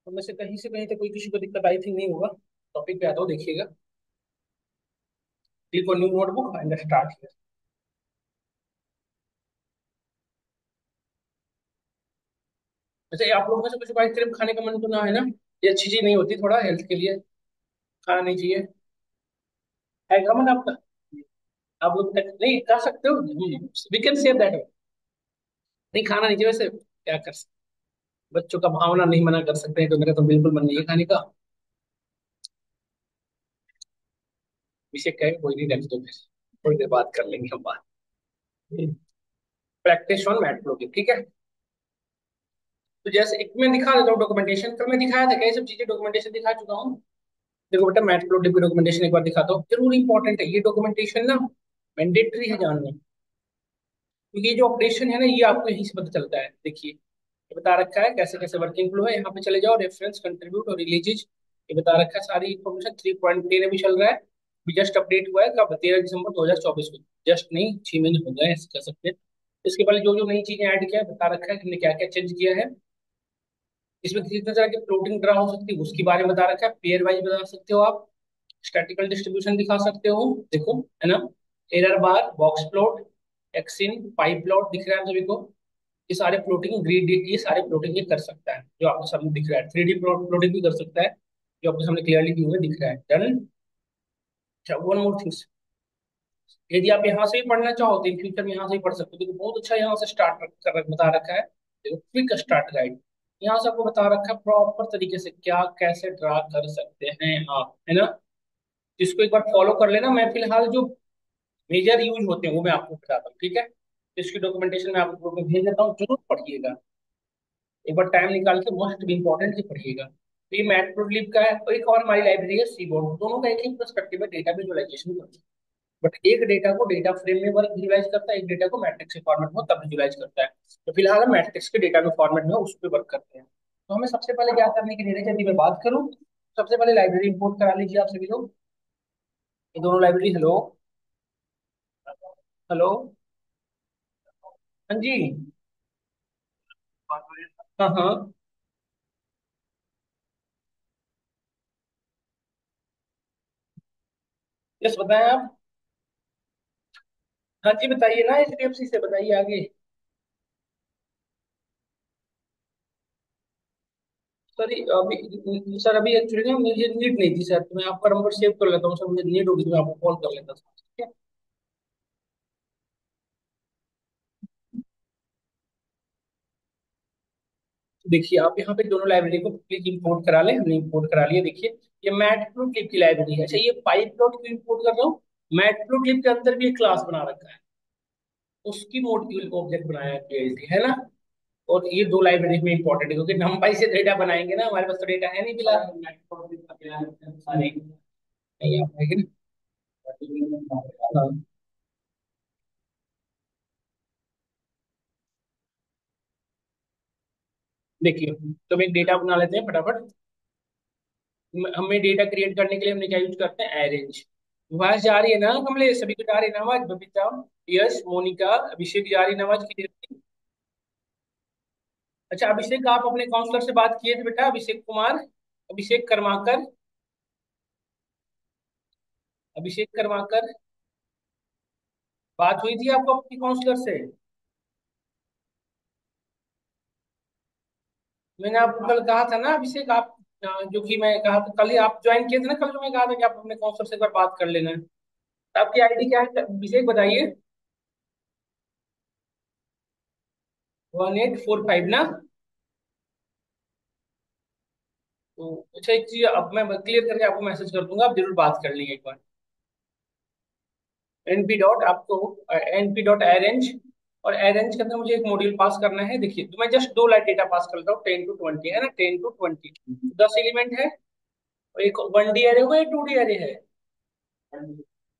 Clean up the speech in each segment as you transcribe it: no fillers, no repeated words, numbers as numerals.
उनमें से कहीं तक कोई किसी को दिक्कत आई थिंक नहीं होगा। टॉपिक पे आता हो देखिएगा। Click on new notebook and start. वैसे आप लोगों में से कुछ को आइसक्रीम खाने का मन तो ना है ना? ये अच्छी चीज नहीं होती, थोड़ा हेल्थ के लिए खाना नहीं चाहिए। है का मन आपका? आप लोग तक नहीं खा सकते हो, वी कैन से दैट। नहीं खाना नहीं चाहिए वैसे, क्या कर सकते। बच्चों का भावना नहीं मना कर सकते हैं, तो मेरा तो बिल्कुल मन नहीं है खाने का। विषय कहे कोई नहीं, रख दो फिर, थोड़ी देर बात कर लेंगे हम बात। प्रैक्टिस ऑन मैथमेटिक्स, ठीक है। तो जैसे एक मैं दिखा देता हूँ डॉक्यूमेंटेशन, कल मैं दिखाया था क्या ये सब चीजें? डॉक्यूमेंटेशन दिखा चुका हूँ। देखो बेटा, मैथमेटिक्स की डॉक्यूमेंटेशन एक बार दिखाता हूँ, जरूर इंपॉर्टेंट है ये डॉक्यूमेंटेशन ना, मैंडेटरी है जानना। क्योंकि ये जो ऑपरेशन है ना, ये आपको यहीं से पता चलता है। देखिए ये बता रखा है कैसे कैसे वर्किंग फ्लो है, यहाँ पे चले जाओ, रेफरेंस, कंट्रीब्यूट और रिलीजेज। ये बता रखा है सारी इन्फॉर्मेशन। 3.10 अभी चल रहा है, अभी जस्ट अपडेट हुआ है कब? 13 दिसंबर 2024 को। जस्ट नहीं, 6 महीने हो गए ऐसे कह सकते हैं। इसके पहले जो जो नई चीजें ऐड किया है बता रखा है कि हमने क्या क्या चेंज किया है। इसमें कितने तरह की फ्लोटिंग ड्रा हो सकती है उसके बारे में बता रखा है। पेयर वाइज बता सकते हो आप, स्टैटिकल डिस्ट्रीब्यूशन दिखा सकते हो, देखो, है ना। एरर बार, बॉक्स प्लॉट, एक्सिन, पाई प्लॉट दिख रहा है सभी को। ये सारे प्लॉटिंग, ग्रिड, ये सारे प्लॉटिंग ये कर सकता है, जो आपको सामने दिख रहा है। 3D प्लॉटिंग भी कर सकता है, जो आपके सामने क्लियरली व्यू में दिख रहा है। डन। अच्छा, वन मोर थिंग्स, यदि आप यहाँ से भी पढ़ना चाहो तो इन फ्यूचर में यहाँ से भी पढ़ सकते हो। देखो बहुत अच्छा यहाँ से स्टार्ट कर बता रखा है। देखो क्विक स्टार्ट गाइड, यहाँ से आपको बता रखा है प्रॉपर तरीके से क्या कैसे ड्रा कर सकते हैं आप, है ना। इसको एक बार फॉलो कर लेना। मैं फिलहाल जो मेजर यूज होते हैं वो मैं आपको बताता हूँ, ठीक है। इसकी डॉक्यूमेंटेशन मैं आपको ग्रुप में भेज देता हूँ, जरूर पढ़िएगा। एक बार टाइम निकाल के मोस्ट इंपॉर्टेंट ही पढ़िएगा। तो ये मैटप्लोट्लिब का है, और एक और हमारी लाइब्रेरी है सीबोर्ड। दोनों का एक ही पर्सपेक्टिव है, डेटा विजुअलाइजेशन करता है। बट एक डेटा को डेटा फ्रेम में वर्क विजुलाइज करता है, एक डेटा को मैट्रिक्स के फॉर्मेट में तब विजुलाइज करता है। तो फिलहाल हम मैट्रिक्स के डेटा के फॉर्मेट में उस पर वर्क करते हैं। तो हमें सबसे पहले क्या करने की जरूरत है, यदि मैं बात करूँ, सबसे पहले लाइब्रेरी इंपोर्ट करा लीजिए आप सभी लोग। ये दोनों लाइब्रेरी, हेलो, हेलो, हाँ जी, हाँ हाँ, यस बताएं आप। हाँ जी बताइए ना, एचडीएफसी से बताइए आगे। सर अभी एक्चुअली ना मुझे नीड नहीं थी सर, तो मैं आपका नंबर सेव कर लेता हूँ सर, मुझे नीड होगी तो मैं आपको कॉल कर लेता था, ठीक है। देखिए आप यहाँ पे दोनों लाइब्रेरी को क्लिक इंपोर्ट करा ले, हमने इंपोर्ट करा लिया। देखिए ये मैटप्लोट्लिब की लाइब्रेरी है। अच्छा, ये पाइपप्लॉट क्यों इंपोर्ट कर रहा हूँ? मैटप्लोट्लिब के अंदर भी एक क्लास बना रखा है, उसकी मॉड्यूल ऑब्जेक्ट बनाया है PLT, है ना। और ये दो लाइब्रेरी में इंपॉर्टेंट है, क्योंकि नंपाई से डेटा बनाएंगे ना, हमारे पास तो डेटा है नहीं फिलहाल। नहीं, नहीं आ पाएगी ना। हाँ, देखिए तो हम एक डेटा बना लेते हैं फटाफट। हमें डेटा क्रिएट करने के लिए हमने क्या यूज करते हैं? अरेंज। आवाज जा रही है ना कमले? सभी को जा रही है ना आवाज? बबीता, यश, मोनिका, अभिषेक, जा रही है ना आवाज क्लियर? अच्छा अभिषेक, आप अपने काउंसलर से बात किए थे बेटा? अभिषेक कुमार, अभिषेक कर्माकर, अभिषेक कर्माकर, बात हुई थी आपको अपनी काउंसलर से? मैंने आपको कल कहा था ना अभिषेक, आप जो कि मैं कहा था कल ही, आप ज्वाइन किए थे ना कल, जो मैं कहा था कि आप अपने काउंसलर से एक बार बात कर लेना है। तो आपकी आईडी क्या है अभिषेक, बताइए। 1845 ना? तो अच्छा एक चीज अब मैं क्लियर करके आपको मैसेज कर दूंगा, आप जरूर बात कर लेंगे एक बार। एनपी डॉट आपको, एनपी डॉट अरेंज, और अरेंज के अंदर मुझे एक मॉड्यूल पास करना है। देखिए तो मैं जस्ट दो लाइन डेटा पास करता हूँ, 10 to 20 है ना, 10 to 20, 10 एलिमेंट है। और एक 1D एरे होगा या 2D एरे है?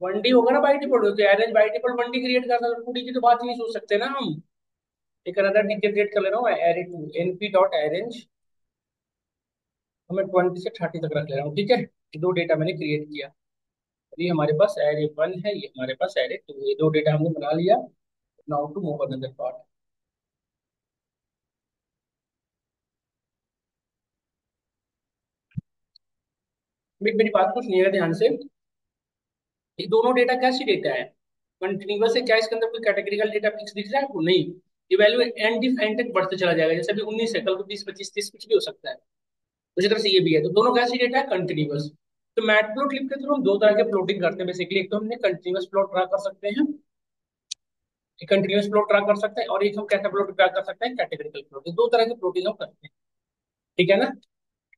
1D होगा ना बाई डिफॉल्ट, तो arrange by default 1D create करता है, 2D की तो बात ही नहीं सोच सकते ना हम। एक अनदर डीके क्रिएट कर ले रहा हूँ, array two, NP dot arange, मैं 20 से 30 तक रख ले रहा हूँ, ठीक है। दो डेटा मैंने क्रिएट किया। ये हमारे पास एरे वन है, ये हमारे पास एरे टू, ये दो डेटा हमने बना लिया। Now to move another part. मेरी बात को सुनिएगा ध्यान से। ये दोनों डेटा कैसी डेटा है? कंटिन्यूअस है क्या? इसके अंदर कोई कैटेगरिकल डेटा फिक्स दिख रहा है आपको? नहीं। ये वैल्यू एंड एंड तक बढ़ते चला जाएगा। जैसे अभी 19 है, कल को 20, 25, 30 कुछ भी हो सकता है। उसी तरह से ये भी है। तो दोनों कैसी डेटा है? कंटिन्यूअस। तो मैटप्लोट्लिब के थ्रू हम दो तरह के प्लॉटिंग करते हैं बेसिकली। एक तो हमने कंटिन्यूअस प्लॉट ड्रा कर सकते हैं, कंटिन्यूअस प्लॉट ड्रा कर सकते हैं, और एक हम कैसा प्लॉट ड्रा कर सकते हैं? Categorical plot. दो तरह के प्लॉटिंग हम करते हैं, ठीक है ना?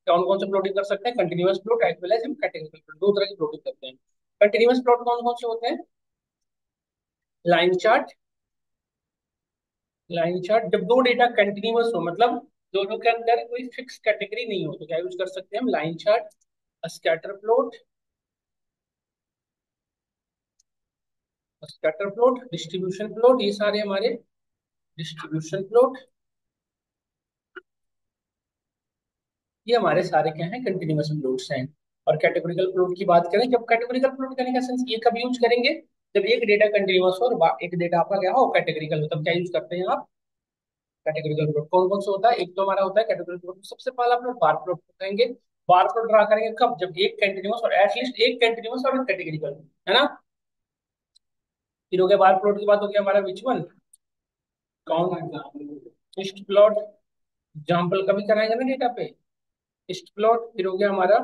कौन कौन से प्लॉटिंग कर सकते हैं? Continuous plot as well as हम कैटेगरिकल प्लॉट, दो तरह की प्लॉटिंग करते हैं। कंटिन्यूअस प्लॉट कौन कौन से होते हैं? Line chart. लाइन चार्ट जब दो डेटा कंटिन्यूअस हो, मतलब दोनों के अंदर कोई फिक्स कैटेगरी नहीं हो, तो क्या यूज कर सकते हैं हम? Line chart, scatter plot, scatter plot, distribution plot, ये सारे हमारे डिस्ट्रीब्यूशन प्लॉट, ये हमारे सारे क्या हैं? कंटिन्यूअस प्लॉट्स हैं। और कैटेगोरिकल प्लॉट की बात करें, जब कैटेगोरिकल प्लॉट करने का सेंस ये कब यूज करेंगे? जब एक डेटा कंटिन्यूअस हो और एक डेटा आपका क्या हो? कैटेगरिकल हो, तब क्या यूज करते हैं आप? Categorical plot. कौन कौन सा होता है? एक तो हमारा होता है कैटेगरिकल प्लॉट। सबसे पहला आप लोग बार प्लॉट करेंगे। बार प्लॉट ड्रा करेंगे कब? जब एक कंटिन्यूअस और एटलीस्ट एक कंटिन्यूअस और एक कैटेगरिकल, है ना? फिर हो गया बार प्लॉट के बाद हो गया हमारा विच वन? कौन? Test plot. एग्जाम्पल कभी कराएंगे ना डेटा पे। Test plot. फिर हो गया हमारा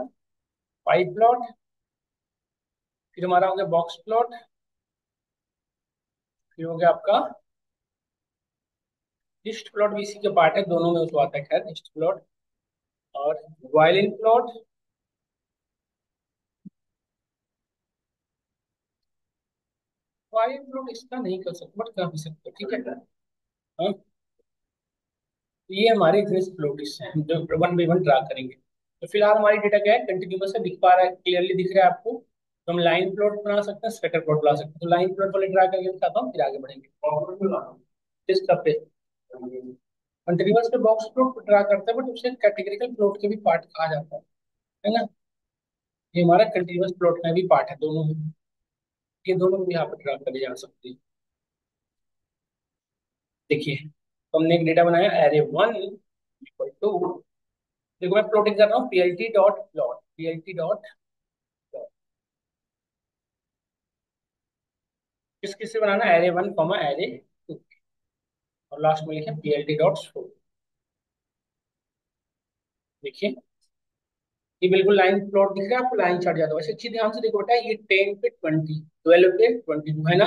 पाई प्लॉट। फिर हमारा हो गया बॉक्स प्लॉट। फिर हो गया आपका लिस्ट प्लॉट, भी इसी के पार्ट है, दोनों में उसको आता है। खैर, लिस्ट प्लॉट और वायलिन प्लॉट। वायलिन प्लॉट इसका नहीं कर सकते बट कर भी सकते, ठीक है। हाँ, तो ये हमारे इतने प्लॉट्स हैं जो वन बाई वन ड्रा करेंगे। तो फिलहाल हमारी डेटा क्या है? कंटिन्यूअस है, दिख पा रहा है, क्लियरली दिख रहा है आपको। तो हम लाइन प्लॉट बना सकते हैं, स्कैटर प्लॉट बना सकते हैं। तो लाइन प्लॉट वाले ड्रा करके दिखाता हूँ, फिर आगे बढ़ेंगे। किस कप पे? कंटिन्यूअस पे बॉक्स प्लॉट ड्रा करते हैं, बट उसे कैटेगरिकल प्लॉट के भी पार्ट कहा जाता है ना? ये हमारा कंटिन्यूअस प्लॉट का भी पार्ट है, दोनों में। ये दोनों भी यहाँ पर ड्रा करे जा सकते हैं। देखिए, तो हमने एक डेटा बनाया एरे वन इक्वल टू, देखो मैं प्लॉटिंग कर रहा हूँ PLT dot plot, PLT dot plot. किस किस से बनाना? Array one comma array two, और लास्ट में लिखे पीएलटी डॉट शो। देखिए, ये बिल्कुल लाइन प्लॉट दिख रहा है आपको, लाइन चार्ट ज्यादा। वैसे अच्छी ध्यान से देखो बेटा, ये 10 पे 20, 12 पे 22 है ना?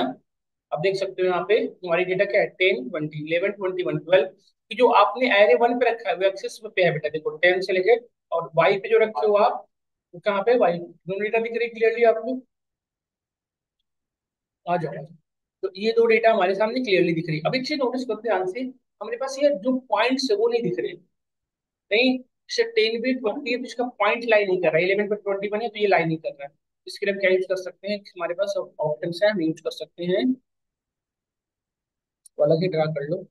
अब देख सकते हो यहाँ पे तुम्हारी डेटा क्या है? 10, 20, 11, 21, 12 की जो आपने एरे वन पे रखा है वो एक्सेस पे है बेटा। देखो 10 से लेके, और वाई पे जो रखे हो आप, वो कहाँ पे? वाई दोनों डेटा दिख रही है क्लियरली आपको? आ जाओ। तो ये दो डेटा हमारे सामने क्लियरली दिख रही है। अब एक चीज नोटिस करते हैं ध्यान से, हमारे पास ये जो पॉइंट्स है वो नहीं दिख रहे। नहीं, जैसे 10 पे 20 है तो इसका पॉइंट लाइन नहीं कर रहा है, 11 पे 21 है तो ये लाइन नहीं कर रहा है। इसके लिए हम क्या यूज कर सकते हैं? हमारे पास ऑप्शन है, हम यूज कर सकते हैं, तो अलग ही ड्रा कर लो।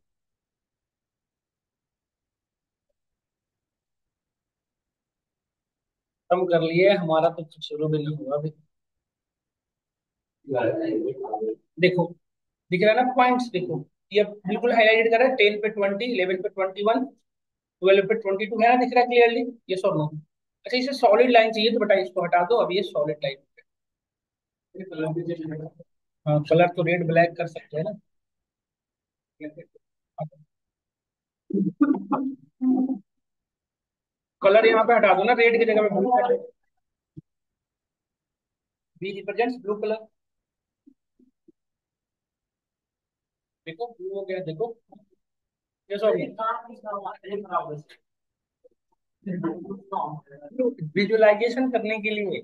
कम कर लिए, हमारा तो शुरू भी नहीं हुआ अभी। देखो, दिख रहा है ना पॉइंट्स? देखो, ये बिल्कुल हाईलाइटेड कर रहा है, 10 पे 20, 11 पे 21, 12 पे 22 है ना? दिख रहा है क्लियरली? ये सो नो। अच्छा, इसे सॉलिड लाइन चाहिए तो बेटा इसको हटा दो, अब ये सॉलिड लाइन। हाँ, कलर तो रेड ब्लैक कर सकते हैं ना? कलर यहाँ पे हटा दो ना, रेड की जगह पे ब्लू कर। B represents blue colour. देखो ब्लू हो गया, देखो। ये सॉरी, विजुअलाइजेशन करने के लिए,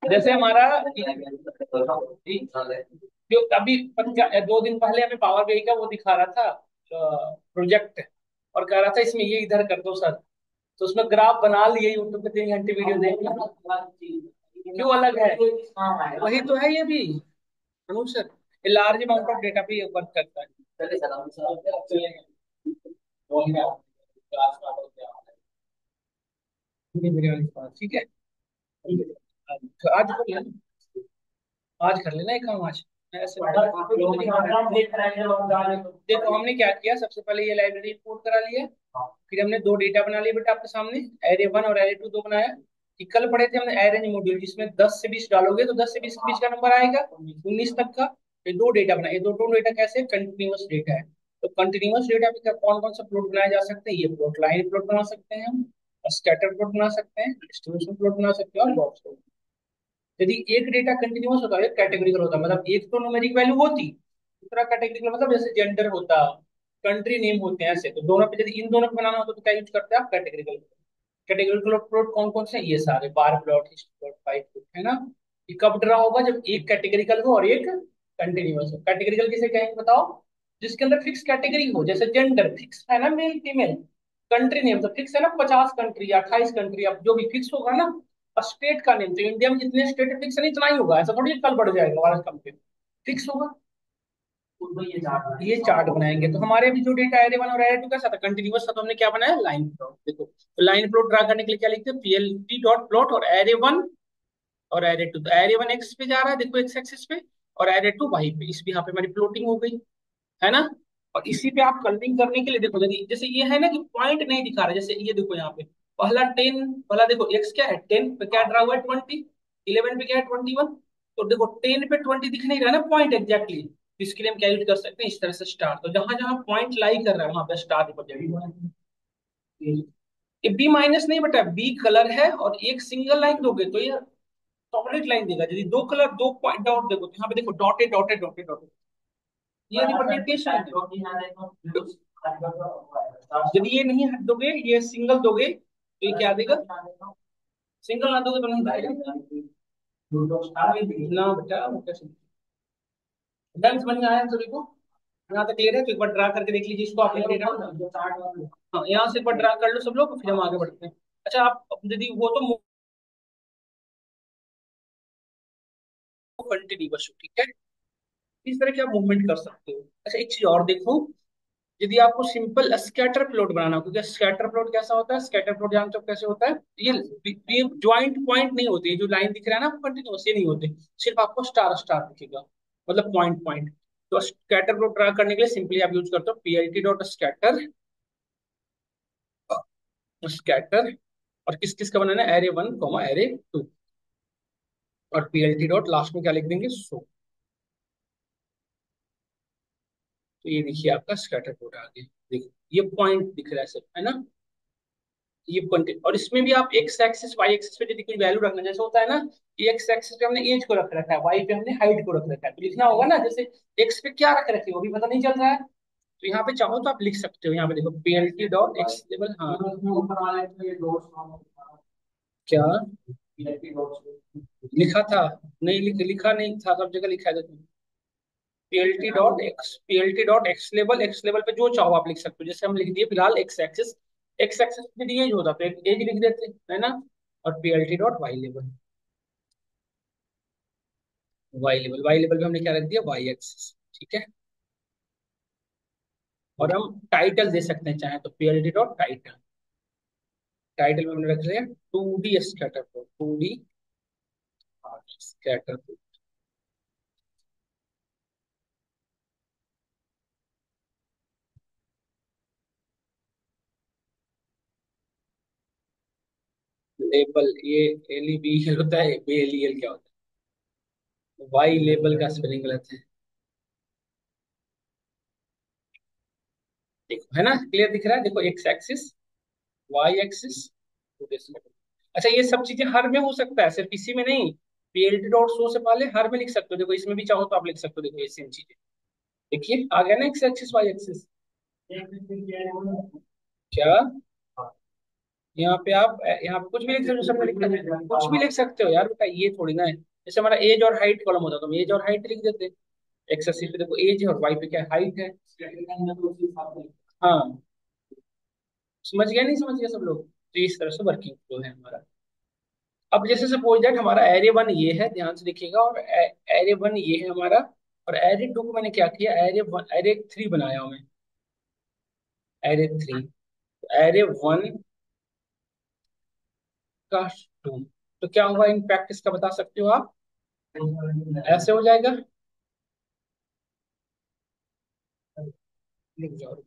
जैसे हमारा जो अभी 2 दिन पहले हमें पावर BI का वो दिखा रहा था प्रोजेक्ट, और कह रहा था इसमें ये इधर कर दो सर। तो उसमें ग्राफ बना लिए, यूट्यूब पे 3 घंटे वीडियो देख लिया। क्यों अलग है? वही तो है ये भी अनुज सर, ये लार्ज अमाउंट ऑफ डेटा पे वर्क करता है। चलिए सर, मेरे वाली बात ठीक है। तो आज कर लेना, आज कर लेना एक काम आज। ऐसे देखो हमने क्या किया, सबसे पहले ये लाइब्रेरी इंपोर्ट करा लिया। फिर हमने दो डेटा बना लिए बेटा आपके सामने, एरे वन और एरे टू दो बनाया। कि कल पढ़े थे हमने अरेंज मॉड्यूल, जिसमें 10 से 20 डालोगे तो 10 से 20 के बीच का नंबर आएगा, 19 तक का। ये दो डेटा बनाए, ये दो डेटा कैसे कंटिन्यूअस डेटा है। तो कंटिन्यूअस डेटा में कौन कौन सा प्लॉट बनाया जा सकता है, ये प्लॉट लाइन प्लॉट बना सकते हैं हम, स्कैटर प्लॉट बना सकते हैं, डिस्ट्रीब्यूशन प्लॉट बना सकते हैं, और बॉक्स प्लॉट। यदि एक डेटा कंटिन्यूअस होता है, कैटेगरिकल होता है, मतलब एक तो न्यूमेरिक वैल्यू होती, दूसरा कैटेगरिकल मतलब जैसे जेंडर होता, कंट्री नेम होते हैं, ऐसे। तो दोनों पे, यदि इन दोनों पे बनाना होता तो क्या यूज करते हैं आप, कैटेगरिकल। कैटेगरिकल प्लॉट कौन कौन से हैं? ये सारे बार प्लॉट, हिस्ट्री प्लॉट, पाई प्लॉट, है ना। ये कब ड्रा होगा, जब एक कैटेगरिकल हो और एक कंटिन्यूअस हो। कैटेगरिकल किसे कहेंगे बताओ, जिसके अंदर फिक्स कैटेगरी हो, जैसे जेंडर फिक्स है ना, मेल फीमेल। कंट्री नेम तो फिक्स है ना, 50 कंट्री या 28 कंट्री, अब जो भी फिक्स होगा ना। और स्टेट का नेम तो इंडिया में जितने स्टेट फिक्स है नहीं, इतना ही होगा, ऐसा थोड़ी कल बढ़ जाएगा हमारा, कम पे फिक्स होगा। तो ये चार्ट बनाएंगे। तो हमारे भी जो डेटा एरे वन और एरे टू कैसा था, कंटिन्यूअस था, तो हमने क्या बनाया, लाइन प्लॉट। देखो, तो लाइन प्लॉट ड्रा करने के लिए क्या लिखते हैं, पीएलटी डॉट प्लॉट और एरे वन और एरे टू। तो एरे वन एक्स पे जा रहा है, देखो एक्स एक्सिस पे, और एरे टू वाई पे। इस पे यहाँ पे हमारी प्लॉटिंग हो गई, है ना। और इसी पे आप कलरिंग करने के लिए देखो, यदि जैसे ये है ना कि पॉइंट नहीं दिखा रहा है, जैसे ये देखो यहाँ पे पहला 10, पहला देखो एक्स क्या है, 10 पे क्या ड्रा हुआ है, 20, 11 पे क्या है, 21। तो देखो 10 पे 20 दिख नहीं रहा है ना पॉइंट एग्जैक्टली, तो इसके लिए हम क्या यूज कर सकते हैं, इस तरह से स्टार। तो जहां जहां पॉइंट लाई कर रहा है वहां पे स्टार ऊपर जाएगा। ये बी माइनस नहीं बेटा, बी कलर है, और एक सिंगल लाइन दोगे तो ये सॉलिड लाइन देगा। यदि दो कलर, दो पॉइंट डॉट देखो, तो यहाँ पे देखो डॉटेड डॉटेड डॉटेड डॉटेड, ये रिप्रेजेंटेशन है। यदि ये नहीं हट दोगे, ये सिंगल दोगे, तो ये क्या देगा, सिंगल ना दोगे तो नहीं देगा ना बेटा, वो कैसे। डन, समझ में आया सभी को, यहाँ तक क्लियर है। तो एक बार ड्रा करके देख लीजिए इसको, आपने डेटा। हाँ, यहाँ से एक बार ड्रा कर लो सब लोग, फिर हम आगे बढ़ते हैं। अच्छा, आप यदि वो तो कंटिन्यूअस, ठीक है, इस तरह की आप मूवमेंट कर सकते हो। अच्छा, एक चीज और देखो, यदि आपको सिंपल स्कैटर प्लॉट बनाना हो, क्योंकि स्कैटर प्लॉट कैसा होता है, स्कैटर प्लॉट जानते हो कैसे होता है, ये ज्वाइंट पॉइंट नहीं होती, ये जो लाइन दिख रहा है ना कंटिन्यूस, ये नहीं होते, सिर्फ आपको स्टार स्टार दिखेगा, मतलब पॉइंट पॉइंट। तो स्कैटर प्लॉट ड्रा करने के लिए सिंपली आप यूज करते हो पीएलटी डॉट स्कैटर, स्कैटर, और किस किस का बनाना है, array one comma array two, और पीएलटी डॉट लास्ट में क्या लिख देंगे, सो। तो ये देखिए आपका स्कैटर प्लॉट आ गया, देखो ये पॉइंट दिख रहा है सब, है ना। ये कंटेंट, और इसमें भी आप एक्स एक्सिस वाई एक्सिस पे यदि कोई वैल्यू रखना, जैसे होता है ना, कि एक्स एक्सिस पे हमने एज को रख रखा है, वाई पे हमने हाइट को रख रखा है, तो लिखना होगा ना, जैसे एक्स पे क्या रख रखे वो भी पता नहीं चल रहा है। तो यहाँ पे चाहो तो आप लिख सकते हो, यहाँ पे देखो पीएलटी डॉट एक्स लेवल, हाँ क्या लिखा था, नहीं लिखा नहीं था, सब जगह लिखा है, देखो पीएलटी डॉट एक्स लेवल पे जो चाहो आप लिख सकते हो, जैसे हम लिख दिए फिलहाल एक्स एक्सिस, एक्स एक्सिस पे एज होता तो एज लिख देते, है ना। और पीएलटी डॉट वाई लेवल, वाई लेवल पे हमने क्या रख दिया, वाई एक्सिस, ठीक है। और हम टाइटल दे सकते हैं चाहे तो, पीएलटी डॉट टाइटल, टाइटल में हमने रख लिया 2D स्कैटर को, 2D स्कैटर को। लेबल, ये एल ई बी एल होता है, बी एल ई एल क्या होता है, वाई लेबल का स्पेलिंग गलत है। देखो है ना, क्लियर दिख रहा है, देखो एक्स एक्सिस, वाई एक्सिस, अच्छा ये सब चीजें हर में हो सकता है, सिर्फ इसी में नहीं। पीएलटी डॉट शो से पहले हर में लिख सकते हो, देखो इसमें भी चाहो तो आप लिख सकते हो, देखो ये सेम चीजें, देखिए आ गया ना एक्स एक्सिस वाई एक्सिस। क्या, यहाँ पे आप यहाँ पे कुछ भी लिख सकते हो, सब में लिख सकते हो, कुछ भी लिख सकते हो यार बेटा, ये थोड़ी ना है। जैसे हमारा एज और हाइट कॉलम होता तो हम एज और हाइट लिख देते, एक्स एक्सिस पे देखो एज है और वाई पे क्या हाइट है। हाँ, समझ गया नहीं, समझ गया सब लोग, तो इस तरह से वर्किंग फ्लो है हमारा। अब जैसे सपोज दैट हमारा एरे वन ये है, ध्यान से देखिएगा, और एरे वन ये है हमारा, और एरे टू को मैंने क्या किया, एरे वन एरे थ्री बनाया हूं मैं, एरे थ्री, एरे वन का टू। तो क्या होगा इन प्रैक्टिस का, बता सकते हो आप, ऐसे हो जाएगा, लिख जाओ।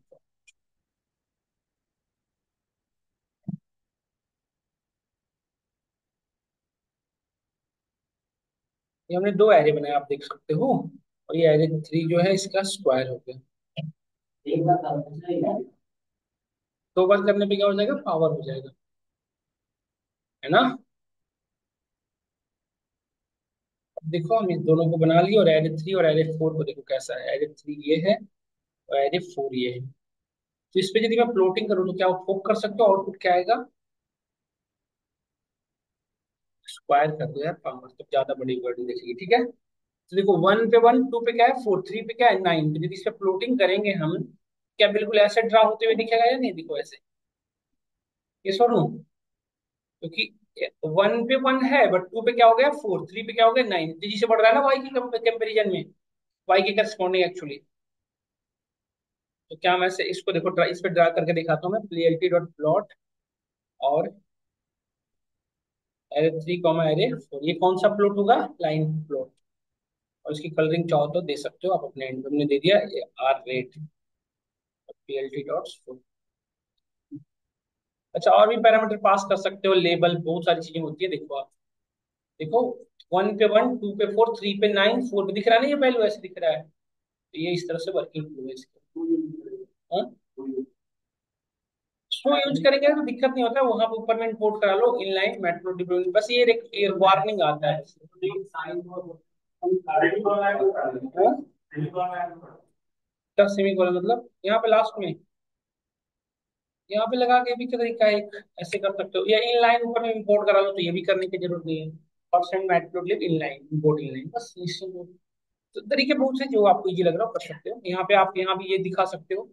ये हमने दो एरे बनाए, आप देख सकते हो। और ये एरे थ्री जो है इसका स्क्वायर हो गया। दो बार करने पे क्या हो जाएगा, पावर हो जाएगा, है ना। अब देखो हम इस दोनों को बना लिए, और एरे थ्री और एरे फोर को देखो कैसा है। एरे थ्री ये है और एरे फोर ये है। तो इस पे यदि मैं प्लॉटिंग करूँ तो क्या फोक कर सकते हो, आउटपुट क्या आएगा, स्क्वायर कर दो यार पावर, तो ज्यादा बड़ी वर्डिंग दिखेगी, ठीक है। तो देखो वन पे वन, टू पे क्या है फोर, थ्री पे क्या है नाइन। तो यदि इस पे प्लॉटिंग करेंगे हम, क्या बिल्कुल ऐसे ड्रा होते हुए दिखेगा या नहीं, देखो ऐसे, ये सो, क्योंकि वन पे वन है बट टू पे क्या हो गया फोर, थ्री पे क्या हो गया नाइन, तेजी से बढ़ रहा है ना वाई की कंपेरिजन में, वाई के करस्पॉन्डिंग एक्चुअली। तो क्या मैं से इसको देखो इस पे ड्रा करके दिखाता हूँ मैं, प्लेयल्टी डॉट प्लॉट और array three comma array four, ये कौन सा प्लॉट होगा, लाइन प्लॉट। और इसकी कलरिंग चाहो तो दे सकते हो आप अपने एंड में, दे दिया ये आर रेट पीएलटी डॉट। अच्छा और भी पैरामीटर पास कर सकते हो, लेबल, बहुत सारी चीजें होती है, देखो आप, देखो वन पे वन, टू पे फोर, थ्री पे नाइन, फोर पे दिख रहा नहीं, ये वैल्यू ऐसे दिख रहा है। तो ये इस तरह से वर्किंग फ्लो है इसका, हाँ। स्लो यूज करेंगे तो दिक्कत नहीं होता, वहां पे ऊपर में इंपोर्ट करा लो इनलाइन मैट्रिमोनी, बस ये वार्निंग आता है। सेमीकोलन मतलब यहाँ पे लास्ट में, यहाँ पे लगा के भी तरीका है एक, ऐसे कर सकते हो, या इनलाइन ऊपर में इंपोर्ट करा लो, तो ये भी करने की जरूरत नहीं है। Percent matrimony inline import inline, बस निश्चित हो। तो तरीके बहुत से जो आपको इजी लग रहा हो कर सकते हो। यहाँ पे आप यहाँ भी ये दिखा सकते हो,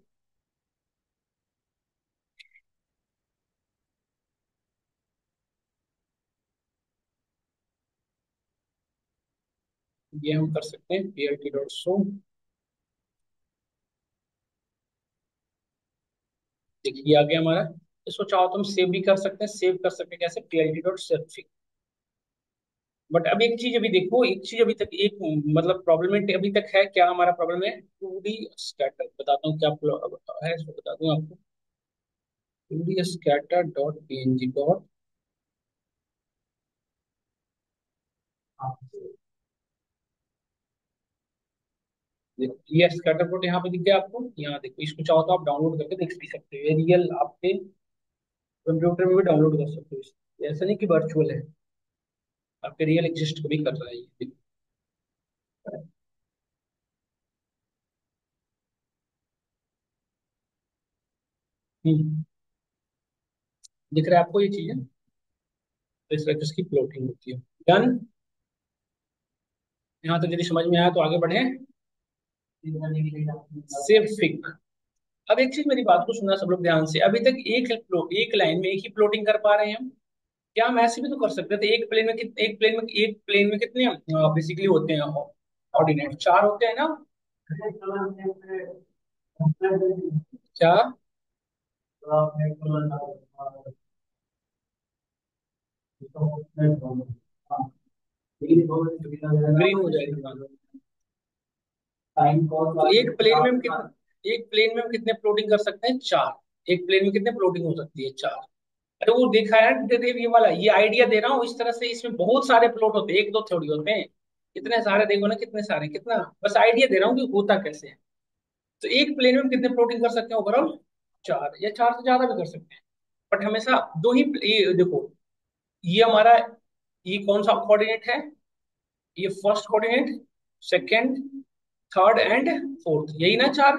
ये हम कर सकते हैं plt डॉट शो। देखिए आ गया हमारा। इसको चाहो तो हम सेव भी कर सकते हैं, सेव कर सकते हैं कैसे, plt डॉट सेव। बट अब एक चीज अभी देखो, एक चीज अभी तक एक मतलब प्रॉब्लम अभी तक है, क्या हमारा प्रॉब्लम है, टू डी स्कैटर, बताता हूँ क्या है इसको बता दूं आपको। Two D scatter dot png dot, ये स्कैटर प्लॉट यहाँ पे दिख गया आपको, यहाँ देखो, इसको चाहो तो आप डाउनलोड करके देख भी सकते हो, ये रियल आपके कंप्यूटर में भी डाउनलोड कर सकते हो ये ऐसा नहीं कि वर्चुअल है, आपके रियल एग्जिस्ट को भी कर रहा है ये, देखो। दिख रहा है आपको ये चीजें, तो इस तरह की प्लॉटिंग होती है। डन। यहाँ तक यदि समझ में आया तो आगे बढ़े। सिर्फ, अब एक चीज मेरी बात को सुनना सब लोग ध्यान से, अभी तक एक लाइन में एक ही प्लॉटिंग कर पा रहे हैं हम। क्या हम ऐसे भी तो कर सकते थे, एक प्लेन में कितने बेसिकली होते हैं ऑर्डिनेट, चार होते हैं ना। क्या, ग्रीन हो जाएगा। तो एक प्लेन में हम कितने प्लॉटिंग कर सकते हैं, चार। एक प्लेन में कितने प्लॉटिंग हो सकती है, चार। अरे वो देखा है देव, ये वाला ये आइडिया दे रहा हूँ, इस तरह से इसमें बहुत सारे प्लॉट होते हैं, एक दो थोड़ी होते हैं, इतने सारे देखो ना, कितने सारे, कितना, बस आइडिया दे रहा हूँ कि होता कैसे है। तो एक प्लेन में हम कितने प्लॉटिंग कर सकते हैं ओवरऑल, चार, या चार से ज्यादा भी कर सकते हैं। बट हमेशा दो ही ये देखो, ये हमारा, ये कौन सा कोऑर्डिनेट है, ये first coordinate, second, third and fourth, यही ना चार।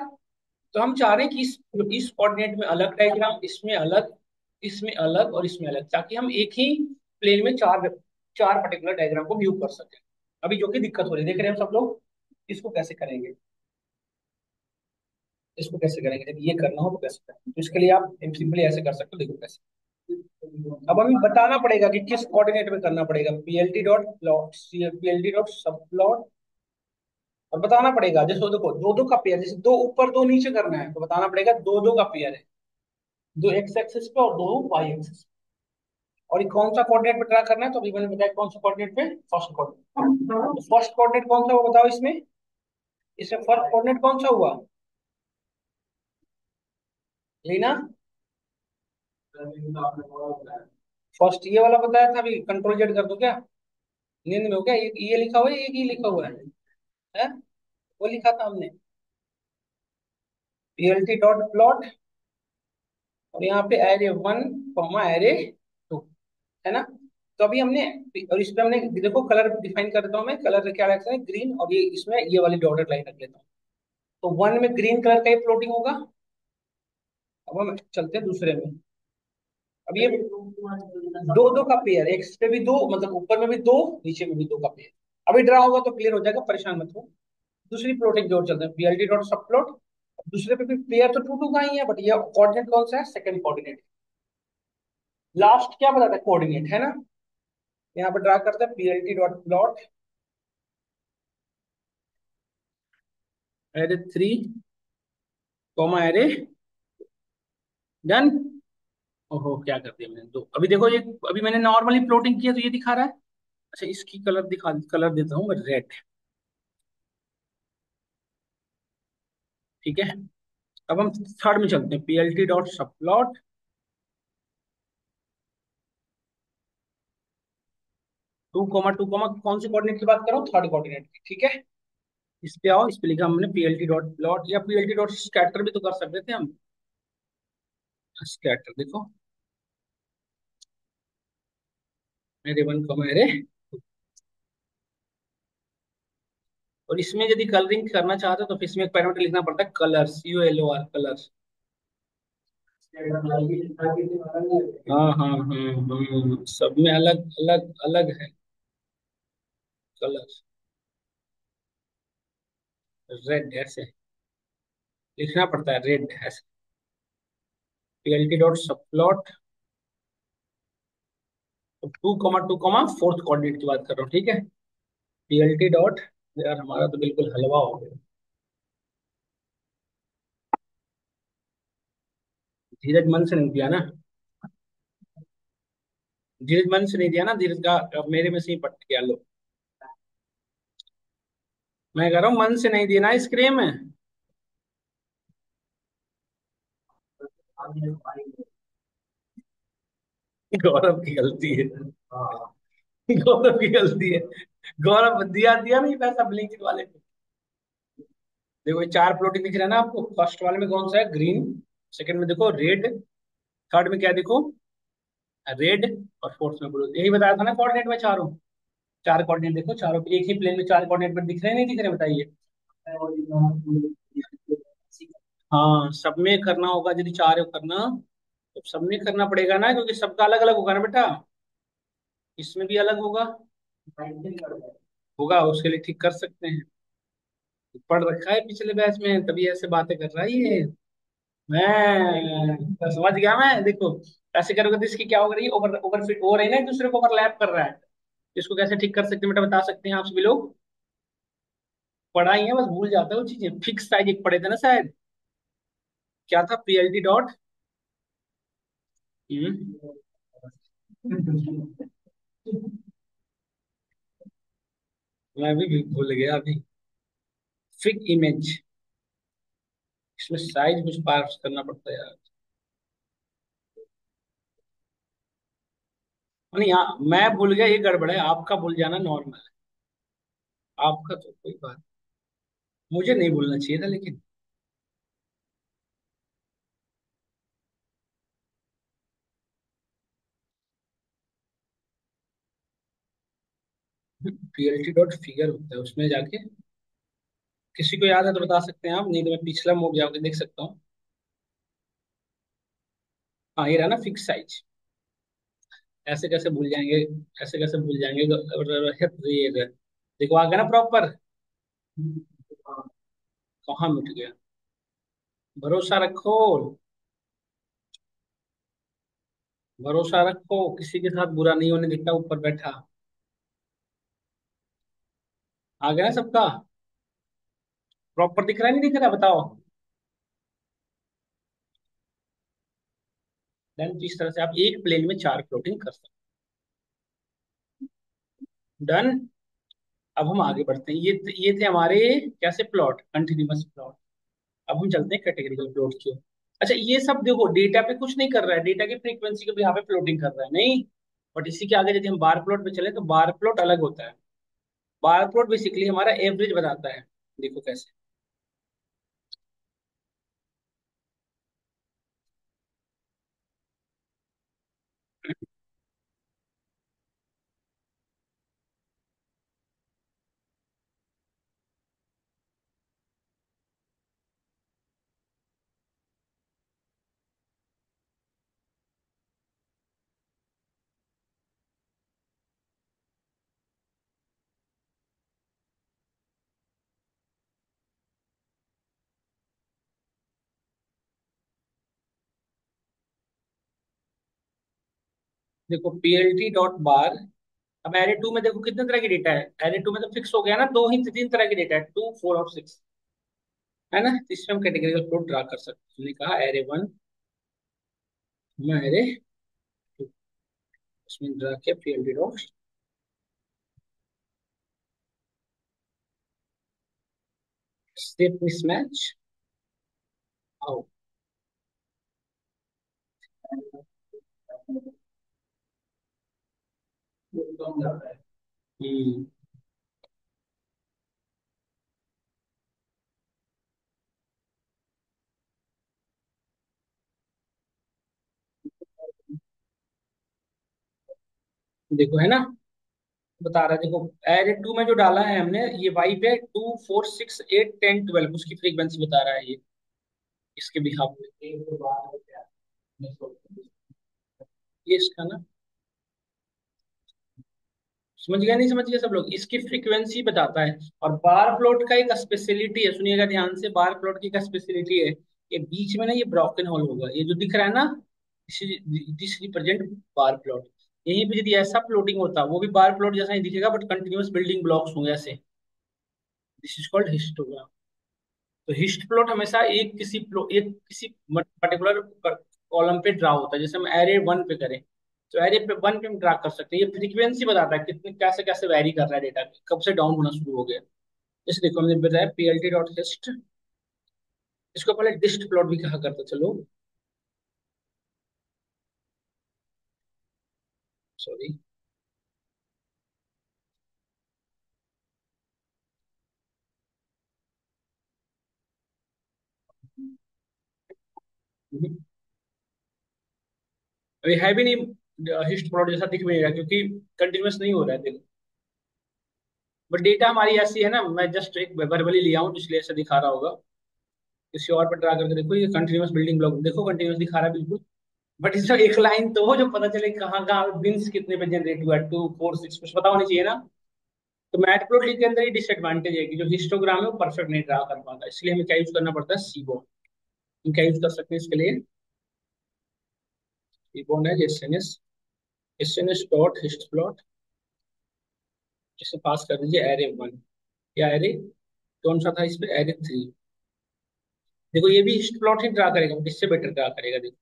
तो हम चाह रहे हैं कि इस कोऑर्डिनेट में अलग डायग्राम, इसमें अलग, इसमें अलग और इसमें अलग, ताकि हम एक ही प्लेन में चार चार पर्टिकुलर डायग्राम को व्यू कर सकें। अभी जो कि दिक्कत हो रही है, देख रहे हैं हम सब लोग, इसको कैसे करेंगे, इसको कैसे करेंगे, जब ये करना हो तो कैसे करेंगे, तो इसके लिए आप सिंपली ऐसे कर सकते हो, देखो कैसे। अब हमें बताना पड़ेगा कि किस कोऑर्डिनेट में करना पड़ेगा, PLT dot plot, PLT dot सब प्लॉट, और बताना पड़ेगा, जैसे देखो दो दो का पेयर, जैसे दो ऊपर दो नीचे करना है तो बताना पड़ेगा दो दो का पेयर है, दो एक्स एक्सिस पे और दो वाई एक्सिस पे। और ये कौन सा कोऑर्डिनेट पे ट्रैक करना है, तो अभी मैंने बताया कौन सा कोऑर्डिनेट पे, फर्स्ट कोऑर्डिनेट। तो फर्स्ट कोऑर्डिनेट कौन सा हुआ बताओ इसमें, इसमें फर्स्ट कोऑर्डिनेट कौन सा हुआ, यही ना। फर्स्ट ये वाला बताया था, अभी कंट्रोल जेड कर दो क्या, नींद में हो क्या? ये लिखा हुआ है, ये लिखा हुआ है? वो लिखा था हमने, पीएलटी डॉट प्लॉट, और यहाँ पे एरे 1 कॉमा एरे 2, है ना? तो अभी हमने, और इस पे हमने देखो कलर डिफाइन कर देता हूँ मैं, कलर क्या रखता है? ग्रीन, और ये इसमें ये वाली डॉटेड लाइन रख लेता हूँ। तो 1 में ग्रीन कलर का ये प्लॉटिंग होगा। अब हम चलते हैं दूसरे में। अब ये दो दो का पेयर, एक पे भी दो, मतलब ऊपर में भी दो, नीचे में भी दो का पेयर। अभी ड्रा होगा तो क्लियर हो जाएगा, परेशान मत हो। दूसरी प्लॉटिंग जोड़ चलते हैं, पीएलटी डॉट सब प्लॉट। दूसरे पे भी पेयर तो टू टू का ही है, बट ये कोऑर्डिनेट कौन सा है? Second coordinate. लास्ट क्या बताता है? कोऑर्डिनेट, है ना? यहाँ पर ड्रा करते हैं PLT dot plot array 3 comma array. Done. ओहो, क्या कर दिया मैंने? दो। अभी देखो ये, अभी मैंने नॉर्मली प्लॉटिंग किया तो ये दिखा रहा है। अच्छा, इसकी कलर दिखा, कलर देता हूँ मैं रेड। ठीक है। अब हम थर्ड में चलते हैं, पीएलटी डॉट सब प्लॉट 2 कॉमा कौन सी कोऑर्डिनेट की बात कर रहा हूँ? थर्ड कोऑर्डिनेट की। ठीक है। इस पे आओ, इस पे लिखा हमने पीएलटी डॉट प्लॉट, या पीएलटी डॉट स्कैटर भी तो कर सकते थे हम। स्कैटर देखो, मेरे 1 कॉमा एरे। और इसमें यदि कलरिंग करना चाहते हो तो फिर इसमें एक पैरामीटर लिखना पड़ता है, कलर्स, COLOR, कलर्स। हाँ हाँ हाँ हाँ, सब में अलग अलग अलग है कलर्स। रेड ऐसे लिखना पड़ता है, रेड ऐसे। पीएलटी डॉट सब प्लॉट 2 कॉमा फोर्थ कोऑर्डिनेट की बात कर रहा हूँ। ठीक है। पीएलटी डॉट, यार हमारा तो बिल्कुल हलवा हो गया। धीरज मन से नहीं दिया ना? धीरज मन से नहीं दिया ना? धीरज का अब मेरे में से ही पट गया लो। मैं कह रहा हूँ मन से नहीं दिया ना स्क्रीन में। गौरव की गलती है। गौरव की गलती है। गौरव दिया दिया नहीं पैसा ब्लिंकिट वाले को। देखो ये 4 प्लॉटिंग दिख रहा है ना आपको? फर्स्ट वाले में कौन सा है? ग्रीन। सेकंड में देखो रेड। थर्ड में क्या देखो? रेड। और फोर्थ में ब्लू। यही बताया था ना कोऑर्डिनेट में चारों। 4 कोऑर्डिनेट देखो, चारों पे एक ही प्लेन में 4 कोऑर्डिनेट पर दिख रहे हैं, नहीं दिख रहे? बताइए। हाँ, सब में करना होगा यदि चाह रहे हो करना, तो सब में करना पड़ेगा ना, क्योंकि सबका अलग अलग होगा ना बेटा। इसमें भी अलग होगा। होगा, उसके लिए ठीक कर सकते हैं। पढ़ रखा है पिछले बैच में, तभी ऐसे बातें कर रहा है ये। मैं तो समझ गया मैं, देखो। ऐसे करोगे तो इसकी क्या हो रही है? ओवर ओवर फिट हो रही है ना, एक दूसरे को ओवरलैप कर रहा है। इसको कैसे ठीक कर सकते हैं बेटा? बता सकते हैं आप सभी लोग? पढ़ाई है, बस भूल जाते हो चीजें। फिक्स साइज एक पढ़े थे ना शायद। क्या था? PLT dot. मैं भी भूल गया अभी। Fig image. इसमें साइज कुछ पार्स करना पड़ता है यार। नहीं, मैं भूल गया ये गड़बड़ है, आपका भूल जाना नॉर्मल है। आपका तो कोई बात, मुझे नहीं भूलना चाहिए था लेकिन। पीएलटी डॉट फिगर होता है, उसमें जाके किसी को याद है तो बता सकते हैं आप, नहीं तो मैं पिछला मोड जाके देख सकता हूँ। हाँ, ये रहा ना फिक्स साइज। ऐसे कैसे भूल जाएंगे? ऐसे कैसे भूल जाएंगे? ये देखो आ गया ना प्रॉपर। कहाँ मिट गया? भरोसा रखो। भरोसा रखो, किसी के साथ बुरा नहीं होने देता ऊपर बैठा। आ गया ना सबका? प्रॉपर दिख रहा है, नहीं दिख रहा? बताओ। देन तो इस तरह से आप एक प्लेन में 4 प्लॉटिंग कर सकते हैं। डन। अब हम आगे बढ़ते हैं। ये थे हमारे कैसे प्लॉट, कंटिन्यूअस प्लॉट। अब हम चलते हैं कैटेगरिकल प्लॉट की ओर। अच्छा, ये सब देखो डेटा पे कुछ नहीं कर रहा है, डेटा की फ्रीक्वेंसी के यहाँ पे प्लॉटिंग कर रहा है नहीं। बट इसी के आगे यदि हम बार प्लॉट पे चले तो बार प्लॉट अलग होता है। बार प्लॉट बेसिकली हमारा एवरेज बताता है। देखो कैसे। देखो पीएलटी डॉट बार। अब एरे टू में देखो कितने तरह की डेटा है, एरे टू में तो फिक्स हो गया ना, दो ही तीन तरह की डेटा है, 2, 4 और 6, है ना। तो इसमें हम कैटेगरिकल प्लॉट ड्रा कर सकते हैं। हमने कहा एरे वन, मैं एरे टू, उसमें ड्रा किया PLT dot state mismatch out. हम्म। देखो है ना, बता रहा है देखो। एरे टू में जो डाला है हमने, ये वाई पे 2, 4, 6, 8, 10, 12 उसकी फ्रीक्वेंसी बता रहा है ये, इसके बिहाफ पे। ये इसका ना, समझ गया नहीं समझ गया सब लोग, इसकी फ्रीक्वेंसी बताता है। और बार प्लॉट का एक स्पेशलिटी है, सुनिएगा ध्यान से, बार प्लॉट की एक स्पेशलिटी है। ये बीच में ना ये ब्रोकन होल होगा, ये जो दिख रहा है ना, दिस रिप्रेजेंट बार प्लॉट। यहीं पे यदि ऐसा प्लॉटिंग होता, वो भी बार प्लॉट जैसा ही दिखेगा बट कंटिन्यूअस बिल्डिंग ब्लॉक्स होंगे ऐसे। This is called histogram. तो हिस्ट प्लॉट हमेशा एक किसी पर्टिकुलर कॉलम पे ड्रा होता है। जैसे हम एरे वन पे करें, तो एरे पे वन पे हम ड्रा कर सकते हैं। ये फ्रीक्वेंसी बताता है कितने कैसे कैसे वैरी कर रहा है डेटा, कब से डाउन होना शुरू हो गया। जैसे देखो हमने बताया पीएलटी डॉट हिस्ट, इसको पहले डिस्ट प्लॉट भी कहा करता, चलो सॉरी। अभी है भी नहीं, हिस्ट प्लॉट जैसा दिख भी नहीं रहा क्योंकि कंटिन्यूअस नहीं हो रहा है देखो। बट डेटा हमारी ऐसी है ना, मैं जस्ट एक वर्बली लिया हूँ तो इसलिए ऐसा दिखा रहा होगा। किसी और पर ड्रा करके देखो, ये कंटिन्यूअस बिल्डिंग ब्लॉक देखो, कंटिन्यूअस दिखा रहा है बिल्कुल। बट इसमें एक लाइन तो हो जो पता चले कहाँ कहाँ बिन्स कितने पे जनरेट हुआ है, 2, 4, 6 कुछ पता होनी चाहिए ना। तो मैटप्लोट्लिब के अंदर ही डिसएडवांटेज है कि जो हिस्टोग्राम है वो परफेक्ट नहीं ड्रा कर पाता, इसलिए हमें क्या यूज करना पड़ता है, सीबोन। हम क्या यूज कर सकते हैं इसके लिए, सीबोन है S N S dot hist plot, जिसे पास कर दीजिए एरे वन या एरे, कौन सा था इस पे, एरे थ्री। देखो ये भी हिस्ट प्लॉट ही ड्रा करेगा बट इससे बेटर ड्रा करेगा। देखो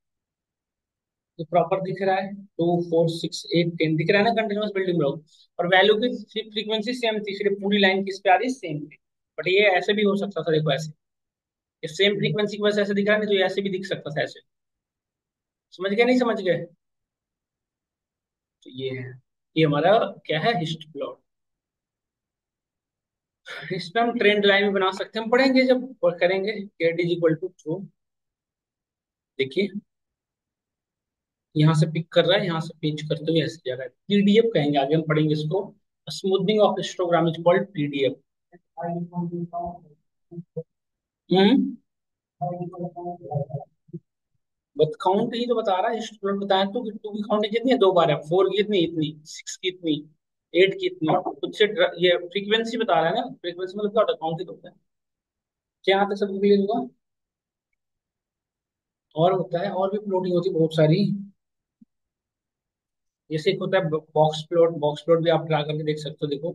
ये प्रॉपर दिख रहा है, 2, 4, 6, 8, 10 दिख रहा है ना, कंटिन्यूअस बिल्डिंग ब्लॉक। और वैल्यू की फ्रीक्वेंसी सेम थी, सिर्फ पूरी लाइन किस पे आ रही है, सेम पे। बट ये ऐसे भी हो सकता था, देखो ऐसे, ये सेम फ्रीक्वेंसी की वजह से ऐसे दिख रहा है, नहीं तो ये ऐसे भी दिख सकता था ऐसे। समझ गए नहीं समझ गए। तो ये है, ये हमारा क्या है, हिस्ट प्लॉट। इसमें हम ट्रेंड लाइन भी बना सकते हैं, हम पढ़ेंगे जब करेंगे get is equal to true. देखिए यहाँ से पिक कर रहा है, यहाँ से पिंच करते हुए ऐसे जा रहा है, पीडीएफ कहेंगे आगे हम पढ़ेंगे इसको। Smoothening of histogram is called PDF. Hmm. But count ही तो बता रहा है, स्टूडेंट बताया तो कि टू की काउंट कितनी है, दो बार है, फोर की इतनी इतनी, सिक्स की इतनी, एट की इतनी, खुद से ये फ्रीक्वेंसी बता रहा है ना, फ्रीक्वेंसी मतलब क्या होता है, काउंट ही तो होता है। क्या यहाँ तक सब क्लियर होगा। और होता है, और भी प्लॉटिंग होती है बहुत सारी। जैसे एक होता है बॉक्स प्लॉट, बॉक्स प्लॉट भी आप ट्राई करके देख सकते हो। देखो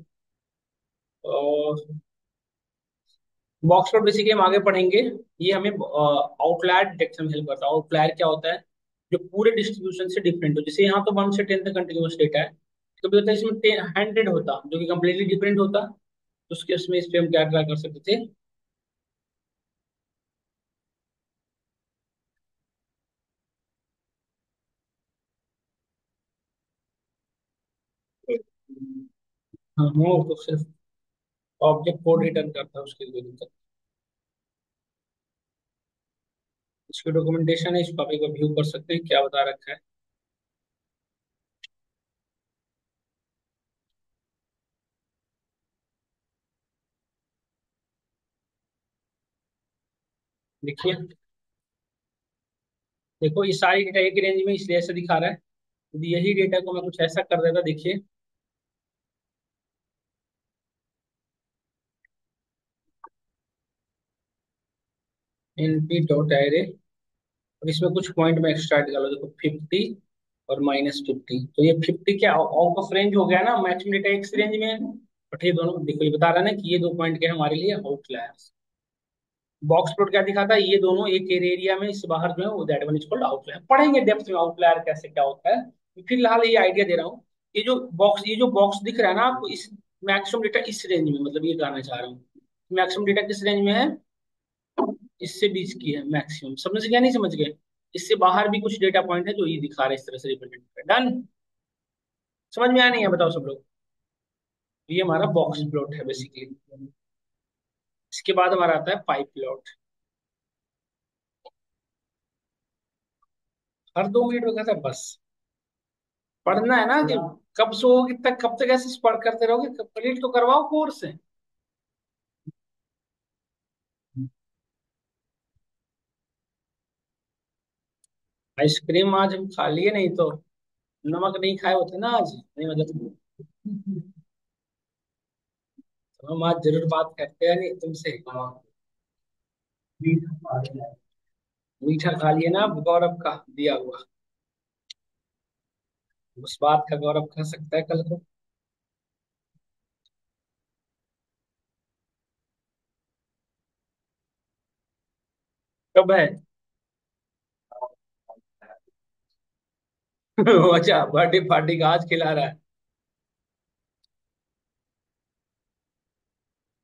बॉक्स प्लॉट बेसिकली हम आगे पढ़ेंगे। ये हमें आउटलायर डिटेक्शन में हेल्प करता है। आउटलायर क्या होता है, जो पूरे डिस्ट्रीब्यूशन से डिफरेंट हो। जैसे यहाँ तो 1 से 10 तक कंटिन्यूअस डेटा है, कभी होता है इसमें 100 होता जो कि कंप्लीटली डिफरेंट होता, तो उसके उसमें इस पे हम क्या ट्राई कर सकते थे। हाँ वो तो सिर्फ ऑब्जेक्ट कोड रिटर्न करता है, उसके लिए दिक्कत। इसकी डॉक्यूमेंटेशन है, इसको आप एक बार व्यू कर सकते हैं क्या बता रखा है। देखिए, देखो ये सारी डेटा एक रेंज में इसलिए ऐसे दिखा रहा है। यदि यही डेटा को मैं कुछ ऐसा कर देता, देखिए np.array, और इसमें कुछ पॉइंट में एक्स्ट्रा डालो, देखो 50 और -50, तो ये 50 क्या आउट ऑफ रेंज हो गया ना, मैक्सिमम डेटा एक्स रेंज में है। बट ये दोनों देखो, ये बता रहा है ना कि ये दो पॉइंट के हमारे लिए आउटलायर्स। बॉक्स प्लॉट क्या दिखाता है, ये दोनों एक एरिया में, इससे बाहर जो है वो that one is called outlier. पढ़ेंगे डेप्थ में आउटलायर कैसे क्या होता है। फिलहाल ये आइडिया दे रहा हूँ। ये जो बॉक्स दिख रहा है ना आपको, इस मैक्सिमम डेटा इस रेंज में, मतलब ये कहना चाह रहा हूँ मैक्सिमम डेटा किस रेंज में है, इससे बीच की है मैक्सिमम। समझ गया नहीं समझ गए? इससे बाहर भी कुछ डेटा पॉइंट है जो ये दिखा रहा है, इस तरह से रिप्रेजेंट कर डन। समझ में आया नहीं है, बताओ सब लोग? ये हमारा बॉक्स प्लॉट है बेसिकली। इसके बाद हमारा आता है पाइप प्लॉट। हर 2 मिनट में कहता है बस पढ़ना है ना कि कब सोओगे तक, कब तक ऐसे पढ़ करते रहोगे, कंप्लीट तो करवाओ कोर्स है। आइसक्रीम आज हम खा लिए, नहीं तो नमक नहीं खाए होते ना आज, नहीं मतलब। तो हम आज जरूर बात करते हैं नहीं तुमसे। मीठा खा लिए ना गौरव का दिया हुआ, उस बात का गौरव खा सकता है कल को। कब है? अच्छा, बर्थडे पार्टी का आज खिला रहा है।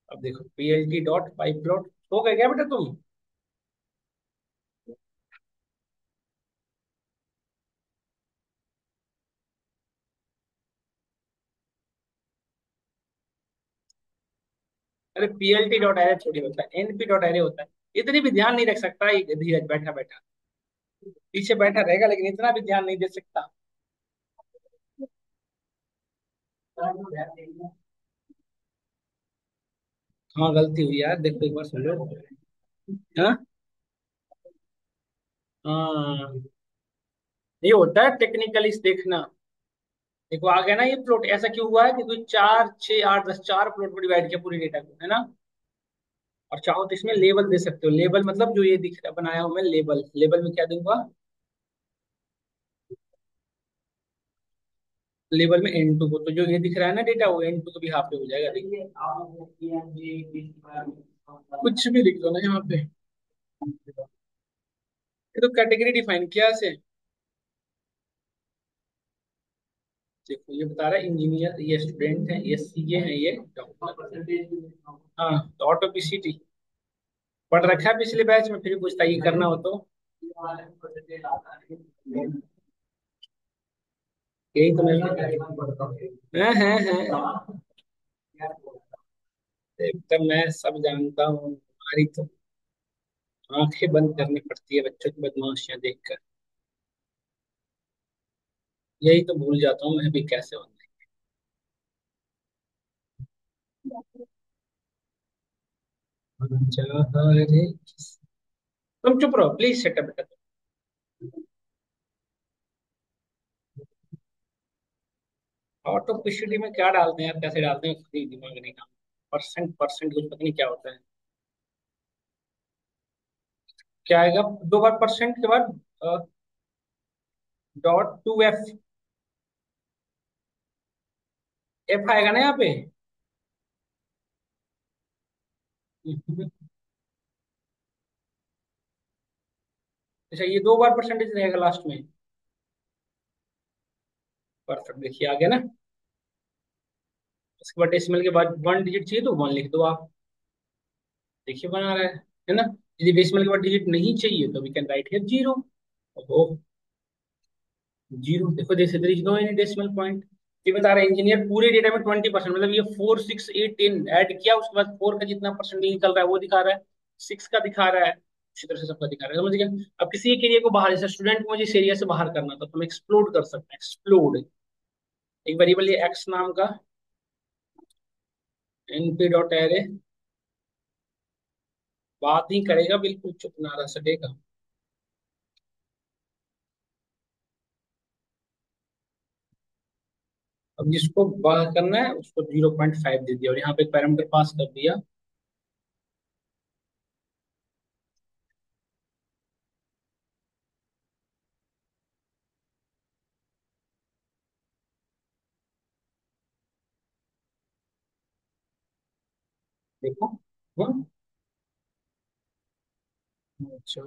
अब देखो PLT डॉट पाइप प्लॉट हो गए क्या बेटा तुम? अरे PLT डॉट एरे थोड़ी होता है, NP डॉट एरे होता है। इतनी भी ध्यान नहीं रख सकता ये धीरज, बैठा बैठा पीछे बैठा रहेगा, लेकिन इतना भी ध्यान नहीं दे सकता। हाँ गलती हुई यार, देखो एक बार सुन लो। हाँ हाँ, ये होता है टेक्निकली देखना। देखो आ गया ना ये प्लॉट, ऐसा क्यों हुआ है कि कोई 4 6 8 10 चार प्लॉट में डिवाइड किया पूरी डेटा को, है ना। और चाहो तो इसमें लेबल दे सकते हो, लेबल मतलब जो ये दिख रहा बनाया हूं मैं लेबल, लेबल में क्या दूंगा, लेबल में N2 को, तो जो ये दिख रहा है ना डेटा, वो N2 को भी हाफ पे हो जाएगा, देखिए। कुछ भी लिख दो ना यहाँ पे। ये तो कैटेगरी डिफाइन किया से। देखो ये बता रहा है इंजीनियर, ये स्टूडेंट है, ये सीए है, ये डॉक्टर। हाँ तो ऑटो पीसीटी पढ़ रखा है पिछले बैच में, फिर पूछता ये करना हो तो। यही तो मैं है। एकदम मैं सब जानता हूँ, हमारी तो आंखें बंद करनी पड़ती है बच्चों की बदमाशियां देखकर। यही तो भूल जाता हूँ मैं भी कैसे होता है। चाह रे तुम चुप रहो प्लीज, शट अप बेटा। ऑटो पीसीटी में क्या डालते हैं यार, कैसे डालते हैं, खुद ही दिमाग नहीं काम। परसेंट परसेंट कुछ पता नहीं क्या होता है। क्या आएगा 2 बार परसेंट के बाद? .2f, एफ आएगा ना यहाँ पे। अच्छा ये 2 बार परसेंटेज रहेगा लास्ट में। परफेक्ट, देखिए आ गया ना। उसके बाद डेसिमल के बाद 1 डिजिट चाहिए तो 1 लिख दो आप। देखिए बना रहा है ना। यदि डेसिमल के बाद डिजिट नहीं चाहिए तो वी कैन राइट हियर 0। ओहो, 0 देखो, जैसे there is no any decimal point, ये बता रहे इंजीनियर पूरे डेटा में 20%, मतलब ये 4 6 8 10 ऐड किया, उसके बाद 4 का जितना परसेंटेज निकल रहा है वो दिखा रहा है, 6 का दिखा रहा है, उसी तरह से सबका दिखा रहा है, समझ गया। अब किसी एक एरिया को बाहर, जैसे स्टूडेंट को मुझे इस एरिया से बाहर करना था, तो हम एक्सप्लोड कर सकते हैं, एक्सप्लोड। एक वेरिएबल ये एक्स नाम का, np डॉट एरे, बात ही करेगा, बिल्कुल चुप ना रह सकेगा। अब जिसको बाहर करना है उसको 0.5 दे दिया, और यहाँ पे पैरामीटर पास कर दिया। देखो। हाँ, अच्छा,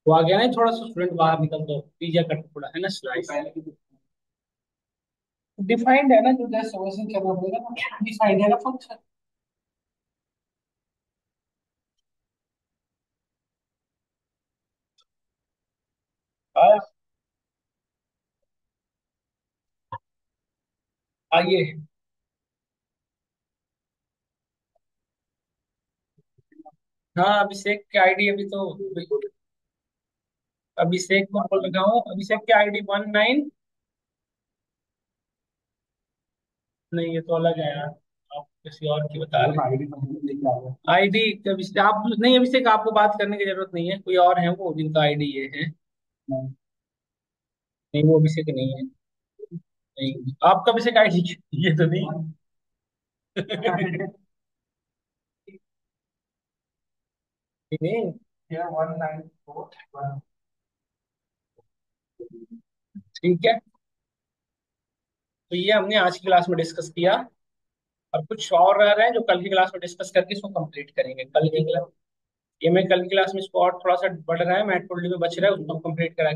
वो आ गया ना, थोड़ा सा स्टूडेंट बाहर निकल तो पिज्जा कट पड़ा है ना, स्लाइस डिफाइंड है ना, जो जैसे समझ करना पड़ेगा ना, डिफाइंड है ना फंक्शन। आइए। हाँ, अभिषेक की आईडी अभी तो, अभिषेक को बोल रखा हूँ, अभिषेक की आईडी 19। नहीं, ये तो अलग है यार, आप किसी और की बता रहे हैं। आईडी आप नहीं, अभिषेक आपको बात करने की जरूरत नहीं है, कोई और है वो जिनका आईडी ये है। नहीं, वो अभिषेक नहीं है। नहीं, आपका अभिषेक आईडी ये तो नहीं। नहीं। ठीक है, तो ये हमने आज की क्लास में डिस्कस किया। और कुछ और रह रहे हैं जो कल की क्लास में डिस्कस करके इसको कंप्लीट करेंगे, कल की क्लास। ये मैं कल की क्लास में इसको और थोड़ा सा बढ़ रहा है, मैटप्लोटली में बच रहा है, उसको कंप्लीट करा